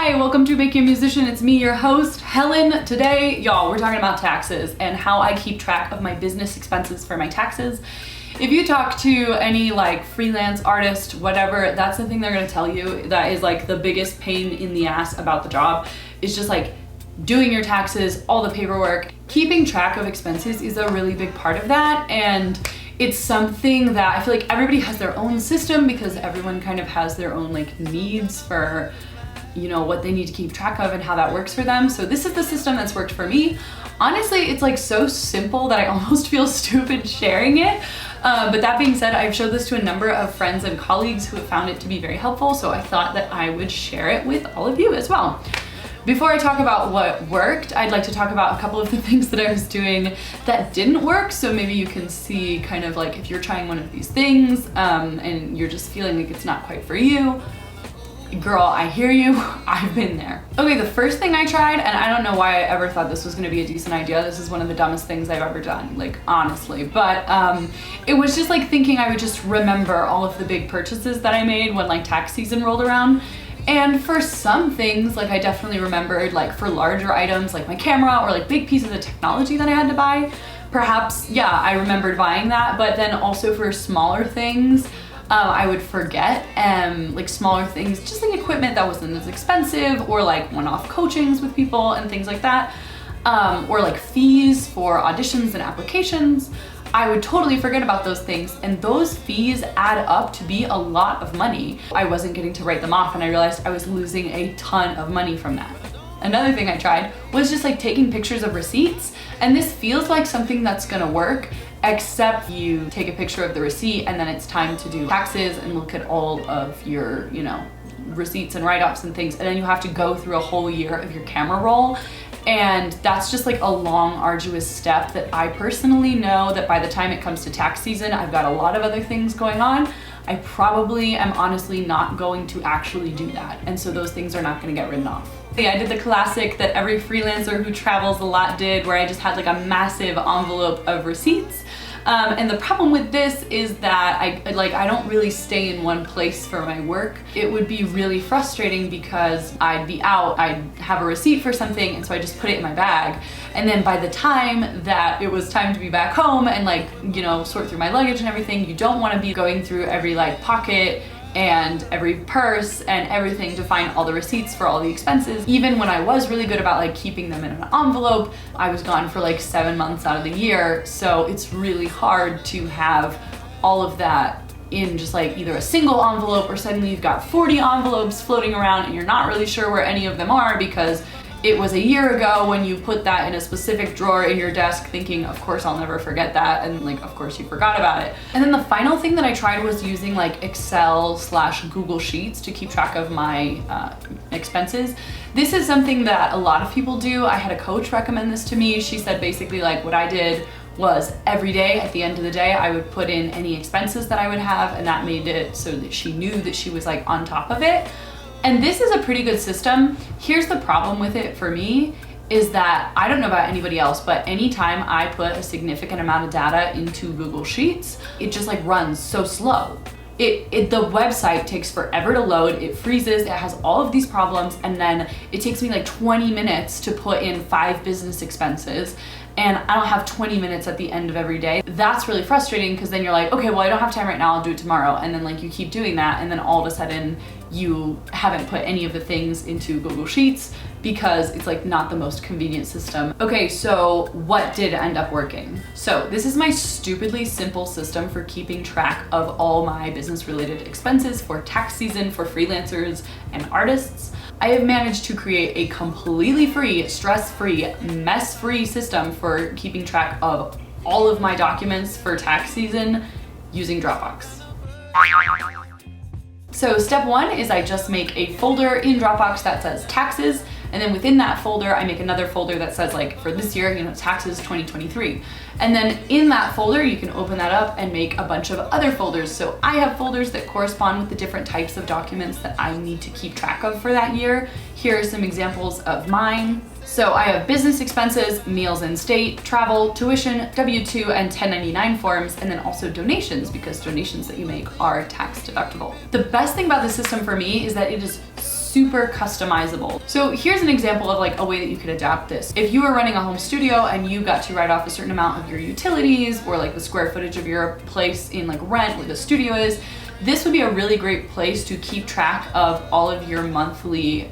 Hi, welcome to Make You a Musician. It's me, your host, Helen. Today, y'all, we're talking about taxes and how I keep track of my business expenses for my taxes. If you talk to any like freelance artist, whatever, that's the thing they're gonna tell you that is like the biggest pain in the ass about the job. It's just like doing your taxes, all the paperwork. Keeping track of expenses is a really big part of that, and it's something that I feel like everybody has their own system because everyone kind of has their own like needs for, you know, what they need to keep track of and how that works for them. So this is the system that's worked for me. Honestly, it's like so simple that I almost feel stupid sharing it. But that being said, I've showed this to a number of friends and colleagues who have found it to be very helpful. So I thought that I would share it with all of you as well. Before I talk about what worked, I'd like to talk about a couple of the things that I was doing that didn't work. So maybe you can see kind of like if you're trying one of these things and you're just feeling like it's not quite for you. Girl, I hear you. I've been there. Okay, the first thing I tried, and I don't know why I ever thought this was gonna be a decent idea. This is one of the dumbest things I've ever done, like honestly. But it was just like thinking I would just remember all of the big purchases that I made when like tax season rolled around. And for some things, like I definitely remembered, like for larger items like my camera or like big pieces of technology that I had to buy, perhaps, yeah, I remembered buying that. But then also for smaller things, I would forget, like smaller things, just like equipment that wasn't as expensive, or like one-off coachings with people and things like that, or like fees for auditions and applications. I would totally forget about those things, and those fees add up to be a lot of money. I wasn't getting to write them off, and I realized I was losing a ton of money from that. Another thing I tried was just like taking pictures of receipts, and this feels like something that's gonna work, except you take a picture of the receipt and then it's time to do taxes and look at all of your, you know, receipts and write-offs and things, and then you have to go through a whole year of your camera roll. And that's just like a long, arduous step that I personally know that by the time it comes to tax season, I've got a lot of other things going on. I probably am honestly not going to actually do that. And so those things are not gonna get written off. I did the classic that every freelancer who travels a lot did, where I just had like a massive envelope of receipts. And the problem with this is that I don't really stay in one place for my work. It would be really frustrating because I'd be out, I'd have a receipt for something, and so I just put it in my bag. And then by the time that it was time to be back home and like, you know, sort through my luggage and everything, you don't want to be going through every like pocket and every purse and everything to find all the receipts for all the expenses. Even when I was really good about like keeping them in an envelope, I was gone for like 7 months out of the year. So it's really hard to have all of that in just like either a single envelope, or suddenly you've got 40 envelopes floating around and you're not really sure where any of them are because it was a year ago when you put that in a specific drawer in your desk thinking, of course I'll never forget that, and like of course you forgot about it. And then the final thing that I tried was using like Excel/Google Sheets to keep track of my expenses. This is something that a lot of people do. I had a coach recommend this to me. She said basically like what I did was every day at the end of the day I would put in any expenses that I would have, and that made it so that she knew that she was like on top of it. And this is a pretty good system. Here's the problem with it for me is that I don't know about anybody else, but anytime I put a significant amount of data into Google Sheets, it just like runs so slow. The website takes forever to load, it freezes, it has all of these problems, and then it takes me like 20 minutes to put in 5 business expenses, and I don't have 20 minutes at the end of every day. That's really frustrating because then you're like, okay, well I don't have time right now, I'll do it tomorrow. And then like you keep doing that, and then all of a sudden you haven't put any of the things into Google Sheets because it's like not the most convenient system. Okay, so what did end up working? So this is my stupidly simple system for keeping track of all my business related expenses for tax season for freelancers and artists. I have managed to create a completely free, stress-free, mess-free system for keeping track of all of my documents for tax season using Dropbox. So step 1 is I just make a folder in Dropbox that says taxes, and then within that folder I make another folder that says like for this year, you know, taxes 2023. And then in that folder you can open that up and make a bunch of other folders. So I have folders that correspond with the different types of documents that I need to keep track of for that year. Here are some examples of mine. So I have business expenses, meals in state, travel, tuition, W-2 and 1099 forms, and then also donations, because donations that you make are tax deductible. The best thing about this system for me is that it is super customizable. So here's an example of like a way that you could adapt this. If you were running a home studio and you got to write off a certain amount of your utilities or like the square footage of your place in like rent where the studio is, this would be a really great place to keep track of all of your monthly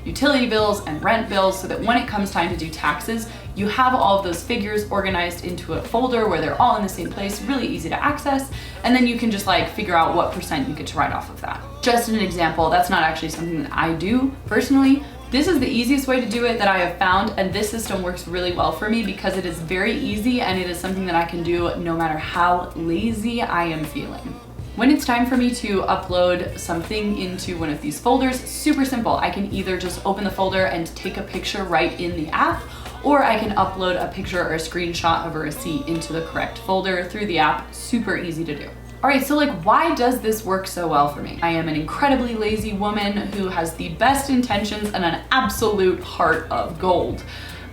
utility bills and rent bills, so that when it comes time to do taxes, you have all of those figures organized into a folder where they're all in the same place, really easy to access, and then you can just like figure out what percent you get to write off of that. Just an example, that's not actually something that I do personally. This is the easiest way to do it that I have found, and this system works really well for me because it is very easy and it is something that I can do no matter how lazy I am feeling. When it's time for me to upload something into one of these folders, super simple. I can either just open the folder and take a picture right in the app, or I can upload a picture or a screenshot of a receipt into the correct folder through the app. Super easy to do. All right, so like, why does this work so well for me? I am an incredibly lazy woman who has the best intentions and an absolute heart of gold.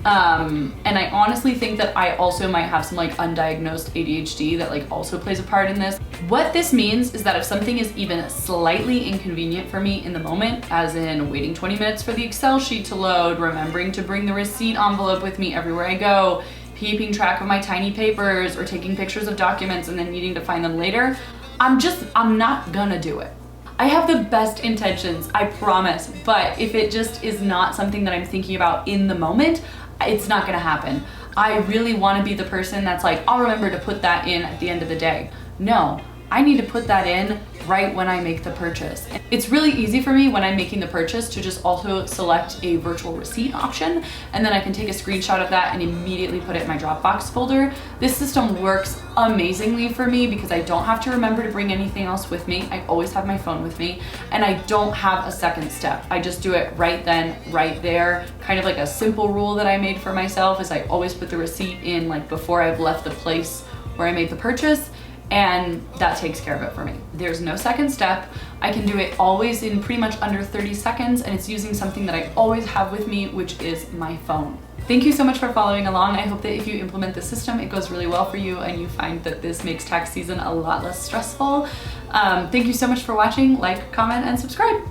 And I honestly think that I also might have some like undiagnosed ADHD that like also plays a part in this. What this means is that if something is even slightly inconvenient for me in the moment, as in waiting 20 minutes for the Excel sheet to load, remembering to bring the receipt envelope with me everywhere I go, keeping track of my tiny papers, or taking pictures of documents and then needing to find them later, I'm not gonna do it. I have the best intentions, I promise, but if it just is not something that I'm thinking about in the moment, it's not gonna happen. I really wanna be the person that's like, I'll remember to put that in at the end of the day. No, I need to put that in right when I make the purchase. It's really easy for me when I'm making the purchase to just also select a virtual receipt option, and then I can take a screenshot of that and immediately put it in my Dropbox folder. This system works amazingly for me because I don't have to remember to bring anything else with me. I always have my phone with me, and I don't have a second step. I just do it right then, right there. Kind of like a simple rule that I made for myself is I always put the receipt in like before I've left the place where I made the purchase, and that takes care of it for me. There's no second step. I can do it always in pretty much under 30 seconds, and it's using something that I always have with me, which is my phone. Thank you so much for following along. I hope that if you implement this system, it goes really well for you and you find that this makes tax season a lot less stressful. Thank you so much for watching. Like, comment, and subscribe.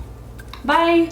Bye.